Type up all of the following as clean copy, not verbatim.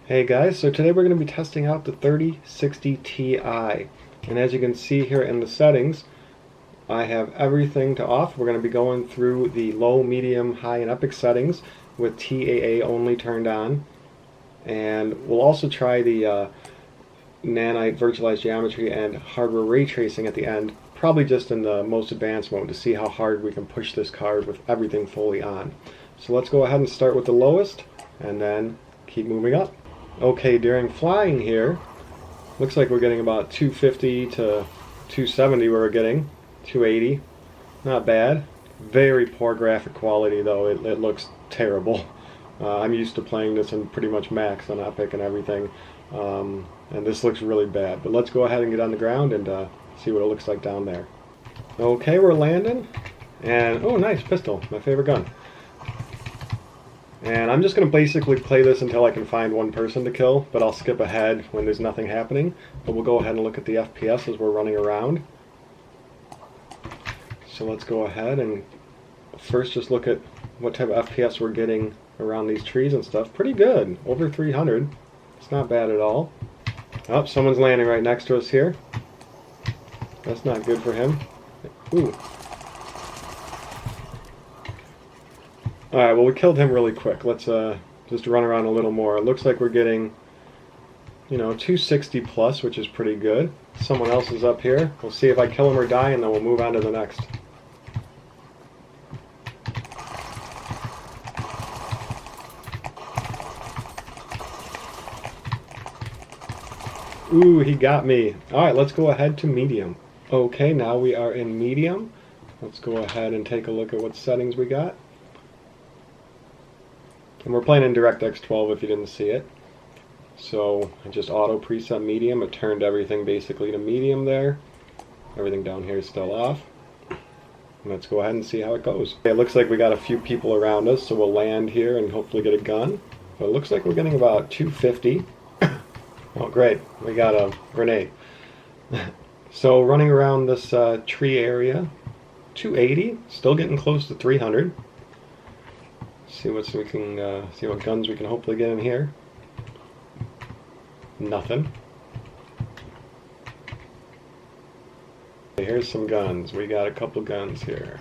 Hey guys, so today we're going to be testing out the 3060 Ti, and as you can see here in the settings, I have everything to off. We're going to be going through the low, medium, high, and epic settings with TAA only turned on, and we'll also try the nanite virtualized geometry and hardware ray tracing at the end, probably just in the most advanced mode to see how hard we can push this card with everything fully on. So let's go ahead and start with the lowest and then keep moving up. Okay, during flying here, looks like we're getting about 250 to 270 where we're getting, 280, not bad. Very poor graphic quality though, it looks terrible. I'm used to playing this in pretty much max on Epic and everything, and this looks really bad. But let's go ahead and get on the ground and see what it looks like down there. Okay, we're landing, and oh nice, pistol, my favorite gun. And I'm just going to basically play this until I can find one person to kill, but I'll skip ahead when there's nothing happening. But we'll go ahead and look at the FPS as we're running around. So let's go ahead and first just look at what type of FPS we're getting around these trees and stuff. Pretty good, over 300. It's not bad at all. Oh, someone's landing right next to us here. That's not good for him. Ooh. Alright, well we killed him really quick. Let's just run around a little more. It looks like we're getting, 260 plus, which is pretty good. Someone else is up here. We'll see if I kill him or die, and then we'll move on to the next. Ooh, he got me. Alright, let's go ahead to medium. Okay, now we are in medium. Let's go ahead and take a look at what settings we got. And we're playing in DX12 if you didn't see it. So I just auto preset medium. It turned everything basically to medium there. Everything down here is still off. Let's go ahead and see how it goes. Okay, it looks like we got a few people around us, so we'll land here and hopefully get a gun. But it looks like we're getting about 250. Oh great, we got a grenade. So running around this tree area, 280, still getting close to 300. See what guns we can hopefully get in here. Nothing. Okay, here's some guns. We got a couple guns here.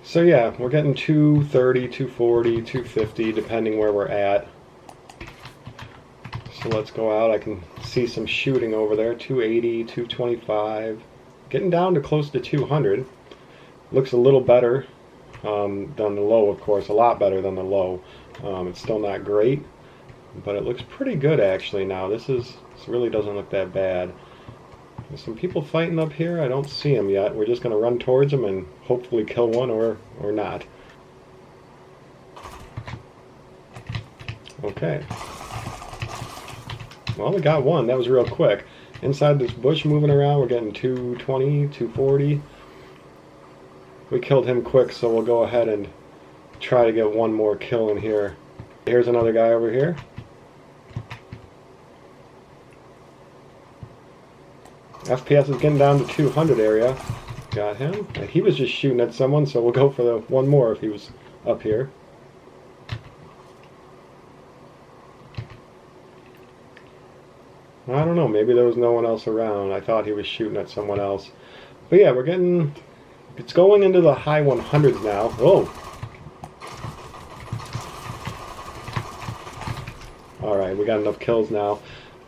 So yeah, we're getting 230, 240, 250 depending where we're at. So let's go out. I can see some shooting over there. 280, 225. Getting down to close to 200. Looks a little better than the low, of course, a lot better than the low. It's still not great, but it looks pretty good actually now. This really doesn't look that bad. There's some people fighting up here. I don't see them yet. We're just going to run towards them and hopefully kill one or not. Okay. Well, we got one. That was real quick. Inside this bush moving around, we're getting 220, 240. We killed him quick, so we'll go ahead and try to get one more kill in here. Here's another guy over here. FPS is getting down to 200 area. Got him. And he was just shooting at someone, so we'll go for the one more if he was up here. I don't know, maybe there was no one else around. I thought he was shooting at someone else. But yeah, we're getting... It's going into the high 100s now. Whoa! Alright, we got enough kills now.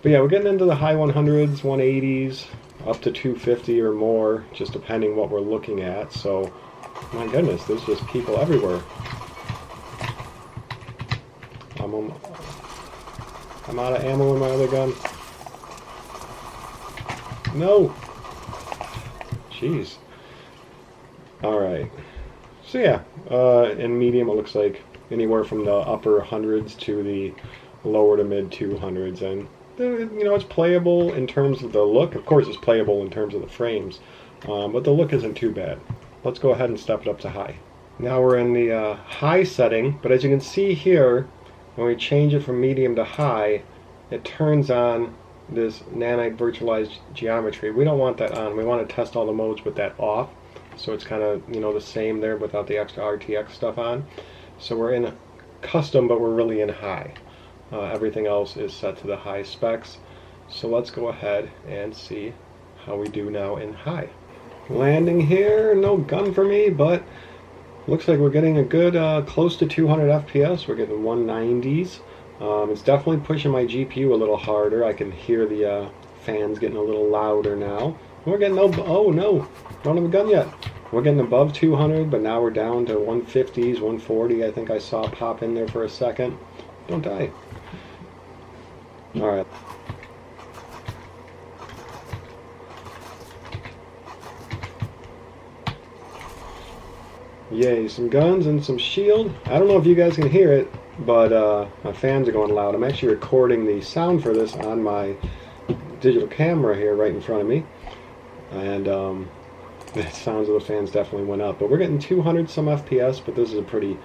But yeah, we're getting into the high 100s, 180s, up to 250 or more, just depending what we're looking at. So, my goodness, there's just people everywhere. I'm out of ammo in my other gun. No! Jeez. Alright, so yeah, in medium it looks like anywhere from the upper hundreds to the lower to mid 200s, and it's playable in terms of the look. Of course it's playable in terms of the frames, but the look isn't too bad. Let's go ahead and step it up to high. Now we're in the high setting, but as you can see here, when we change it from medium to high, it turns on this nanite virtualized geometry. We don't want that on. We want to test all the modes with that off. So it's kind of, the same there without the extra RTX stuff on. So we're in custom, but we're really in high. Everything else is set to the high specs. So let's go ahead and see how we do now in high. Landing here, no gun for me, but looks like we're getting a good close to 200 FPS. We're getting 190s. It's definitely pushing my GPU a little harder. I can hear the fans getting a little louder now. We're getting, oh no, don't have a gun yet. We're getting above 200, but now we're down to 150s, 140. I think I saw pop in there for a second. Don't die. All right. Yay, some guns and some shield. I don't know if you guys can hear it, but my fans are going loud. I'm actually recording the sound for this on my digital camera here right in front of me. And the sounds of the fans definitely went up. But we're getting 200 some FPS, but this is a pretty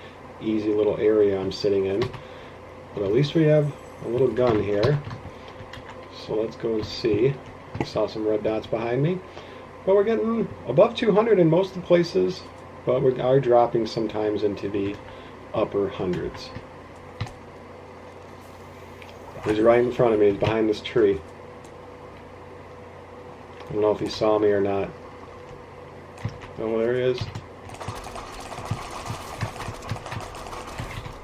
easy little area I'm sitting in. But at least we have a little gun here. So let's go and see. I saw some red dots behind me. But we're getting above 200 in most of the places. But we are dropping sometimes into the upper hundreds. He's right in front of me. He's behind this tree. I don't know if he saw me or not. Oh, there he is.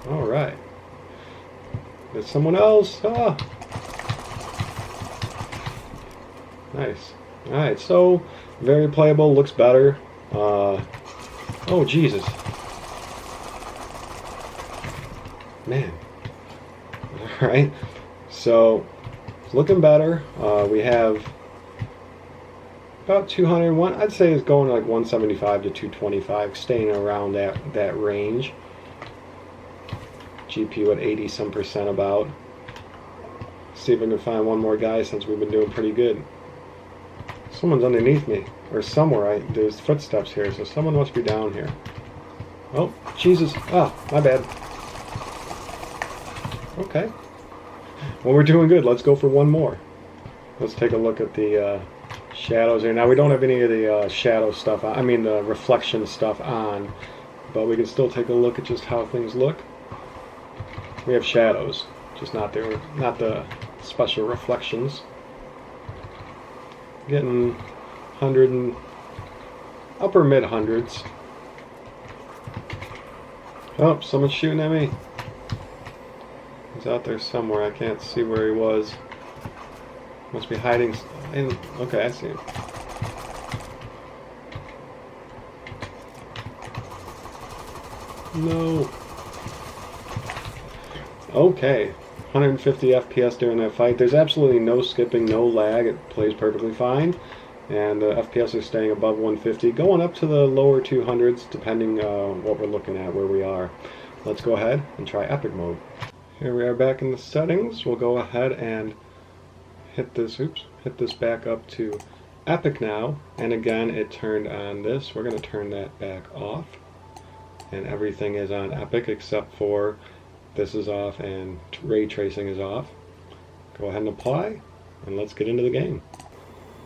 Alright. There's someone else. Ah! Nice. Alright, so very playable. Looks better. Oh, Jesus. Man. Alright. So, it's looking better. We have about 201. I'd say it's going like 175 to 225, staying around that range. GPU at 80 some percent about. See if I can find one more guy since we've been doing pretty good. Someone's underneath me, or somewhere. There's footsteps here, so someone must be down here. Oh, Jesus. Ah, my bad. Okay. Well, we're doing good. Let's go for one more. Let's take a look at the shadows here. Now, we don't have any of the shadow stuff, I mean the reflection stuff on, but we can still take a look at just how things look. We have shadows, just not the special reflections. Getting 100 and upper mid hundreds. Oh, someone's shooting at me. He's out there somewhere. I can't see where he was. Must be hiding in. Okay, I see him. No. Okay. 150 FPS during that fight. There's absolutely no skipping, no lag. It plays perfectly fine. And the FPS are staying above 150, going up to the lower 200s, depending what we're looking at, where we are. Let's go ahead and try epic mode. Here we are back in the settings. We'll go ahead and hit this back up to epic now. And again, it turned on this. We're going to turn that back off. And everything is on epic except for this is off and ray tracing is off. Go ahead and apply, and let's get into the game.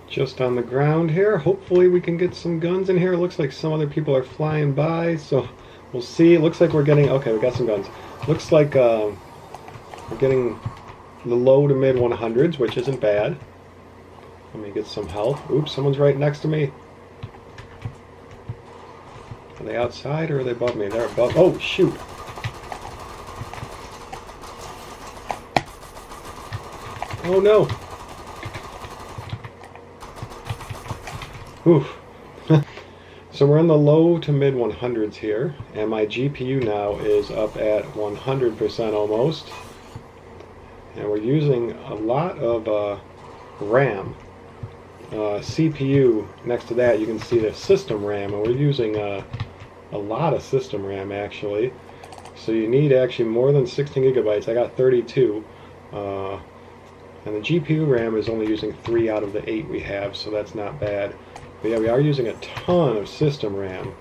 Just on the ground here. Hopefully we can get some guns in here. It looks like some other people are flying by, so we'll see. It looks like we're getting, okay, we got some guns. Looks like we're getting the low to mid 100s, which isn't bad. Let me get some health. Oops, someone's right next to me. Are they outside or are they above me? They're above. Oh, shoot. Oh no! Oof. So we're in the low to mid 100s here, and my GPU now is up at 100% almost. And we're using a lot of RAM. CPU, next to that you can see the system RAM, and we're using a lot of system RAM actually. So you need actually more than 16 gigabytes. I got 32. And the GPU RAM is only using 3 out of the 8 we have, so that's not bad. But yeah, we are using a ton of system RAM.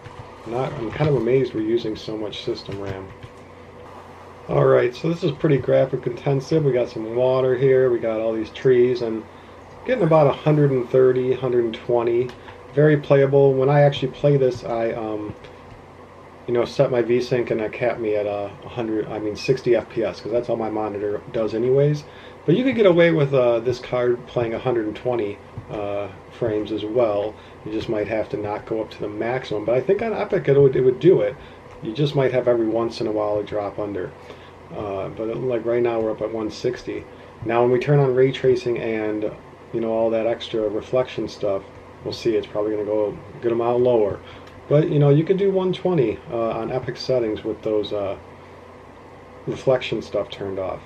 I'm kind of amazed we're using so much system RAM. Alright, so this is pretty graphic intensive. We got some water here, we got all these trees, and getting about 130, 120. Very playable. When I actually play this, set my VSync and cap me at 60 FPS, because that's all my monitor does anyways. But you could get away with this card playing 120 frames as well. You just might have to not go up to the maximum. But I think on Epic it would do it. You just might have every once in a while a drop under. But like right now we're up at 160. Now when we turn on ray tracing and all that extra reflection stuff, we'll see it's probably going to go a good amount lower. But you could do 120 on Epic settings with those reflection stuff turned off.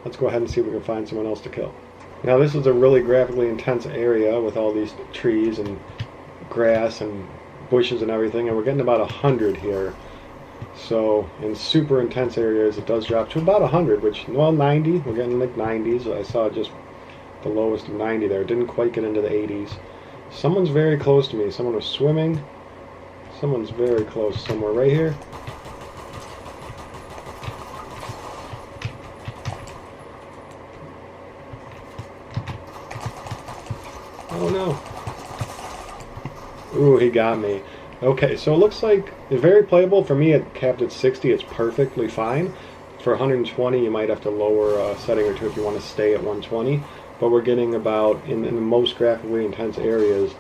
Let's go ahead and see if we can find someone else to kill. Now this is a really graphically intense area with all these trees and grass and bushes and everything, and we're getting about 100 here. So in super intense areas it does drop to about 100, which, well, 90, we're getting like 90s. I saw just the lowest of 90 there. It didn't quite get into the 80s. Someone's very close to me. Someone was swimming. Someone's very close somewhere right here. Oh no. Ooh, he got me. Okay, so it looks like it's very playable. For me, it capped at 60. It's perfectly fine. For 120, you might have to lower a setting or two if you want to stay at 120. But we're getting about, in the most graphically intense areas,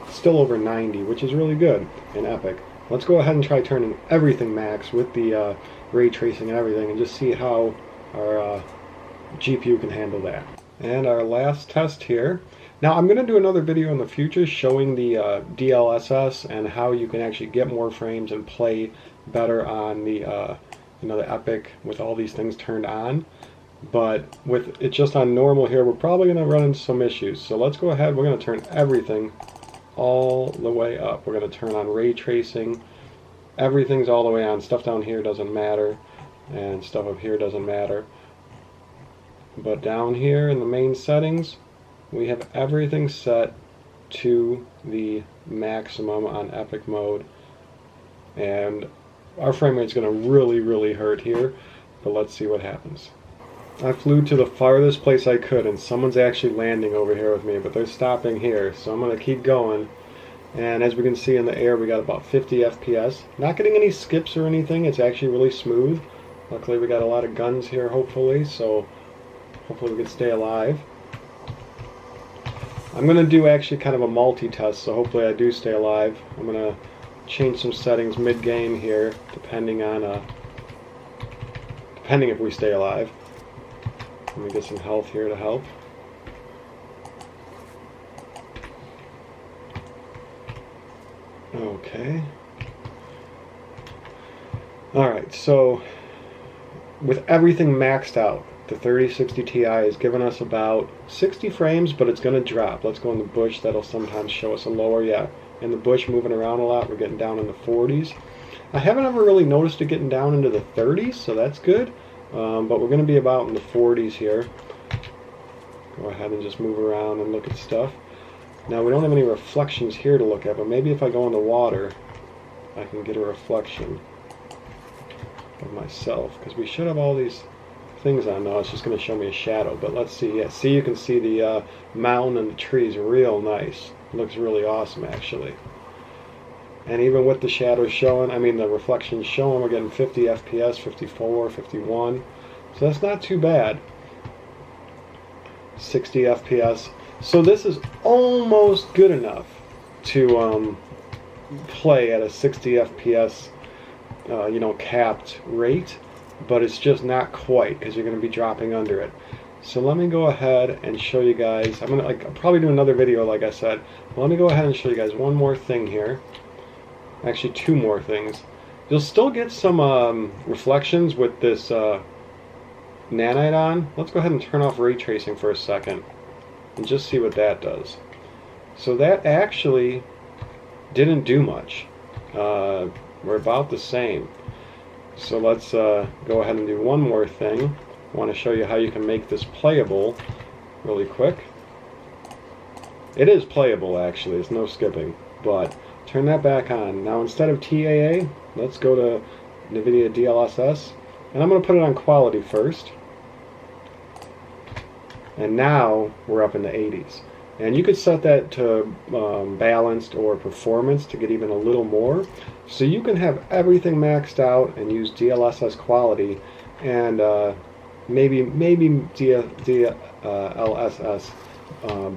still over 90, which is really good in Epic. Let's go ahead and try turning everything max with the ray tracing and everything, and just see how our GPU can handle that. And our last test here. Now I'm going to do another video in the future showing the DLSS and how you can actually get more frames and play better on the the Epic with all these things turned on. But with it just on normal here, we're probably going to run into some issues. So let's go ahead. We're going to turn everything all the way up. We're going to turn on ray tracing. Everything's all the way on. Stuff down here doesn't matter, and stuff up here doesn't matter. But down here in the main settings, we have everything set to the maximum on Epic mode, and our frame rate's going to really hurt here, but let's see what happens. I flew to the farthest place I could, and someone's actually landing over here with me, but they're stopping here, so I'm going to keep going. And as we can see in the air, we got about 50 FPS. Not getting any skips or anything. It's actually really smooth. Luckily we got a lot of guns here, hopefully, so hopefully we can stay alive. I'm going to do actually kind of a multi-test, so hopefully I do stay alive. I'm going to change some settings mid-game here, depending if we stay alive. Let me get some health here to help. Okay. Alright, so with everything maxed out, the 3060 Ti is giving us about 60 frames, but it's going to drop. Let's go in the bush. That'll sometimes show us a lower. Yeah, in the bush, moving around a lot, we're getting down in the 40s. I haven't ever really noticed it getting down into the 30s, so that's good. But we're going to be about in the 40s here. Go ahead and just move around and look at stuff. Now, we don't have any reflections here to look at, but maybe if I go in the water, I can get a reflection of myself, because we should have all these things on. No, it's just going to show me a shadow, but let's see. Yeah, see, you can see the mountain and the trees real nice. It looks really awesome, actually. And even with the shadows showing, the reflections showing, we're getting 50 FPS, 54, 51. So that's not too bad. 60 FPS. So this is almost good enough to play at a 60 FPS, capped rate. But it's just not quite, because you're going to be dropping under it. So let me go ahead and show you guys. I'm going to I'll probably do another video, like I said. But let me go ahead and show you guys one more thing here. Actually, two more things. You'll still get some reflections with this nanite on. Let's go ahead and turn off ray tracing for a second and just see what that does. So that actually didn't do much. We're about the same. So let's go ahead and do one more thing. I want to show you how you can make this playable really quick. It is playable, actually. It's no skipping. But turn that back on. Now, instead of TAA, let's go to NVIDIA DLSS. And I'm going to put it on quality first. And now we're up in the 80s. And you could set that to balanced or performance to get even a little more. So you can have everything maxed out and use DLSS quality, and maybe DLSS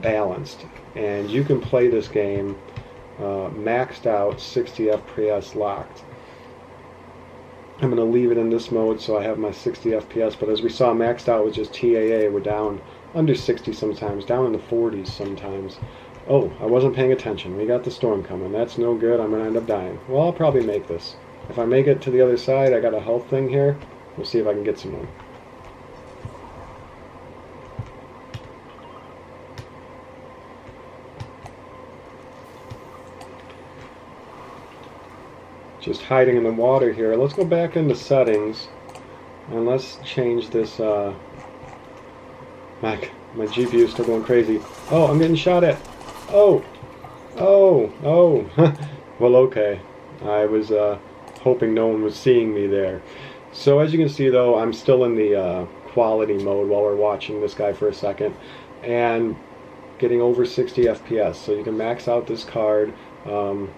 balanced, and you can play this game maxed out 60 FPS locked. I'm going to leave it in this mode so I have my 60 FPS, but as we saw, maxed out with just TAA, we're down under 60 sometimes, down in the 40s sometimes. Oh, I wasn't paying attention. We got the storm coming. That's no good. I'm going to end up dying. Well, I'll probably make this. If I make it to the other side, I got a health thing here. We'll see if I can get someone. Just hiding in the water here. Let's go back into settings and let's change this. My GPU is still going crazy. Oh, I'm getting shot at. Oh. Well, okay. I was hoping no one was seeing me there. So as you can see, though, I'm still in the quality mode while we're watching this guy for a second, and getting over 60 FPS. So you can max out this card.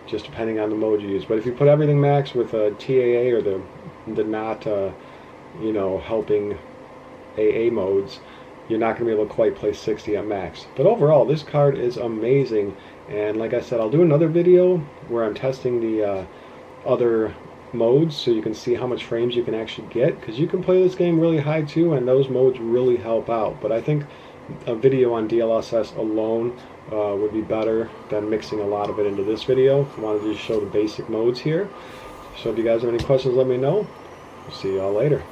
Just depending on the mode you use. But if you put everything max with a TAA or the not helping AA modes, you're not going to be able to quite play 60 at max. But overall, this card is amazing, and like I said, I'll do another video where I'm testing the other modes so you can see how much frames you can actually get, because you can play this game really high too, and those modes really help out. But I think a video on DLSS alone would be better than mixing a lot of it into this video. I wanted to just show the basic modes here. So if you guys have any questions, let me know. See y'all later.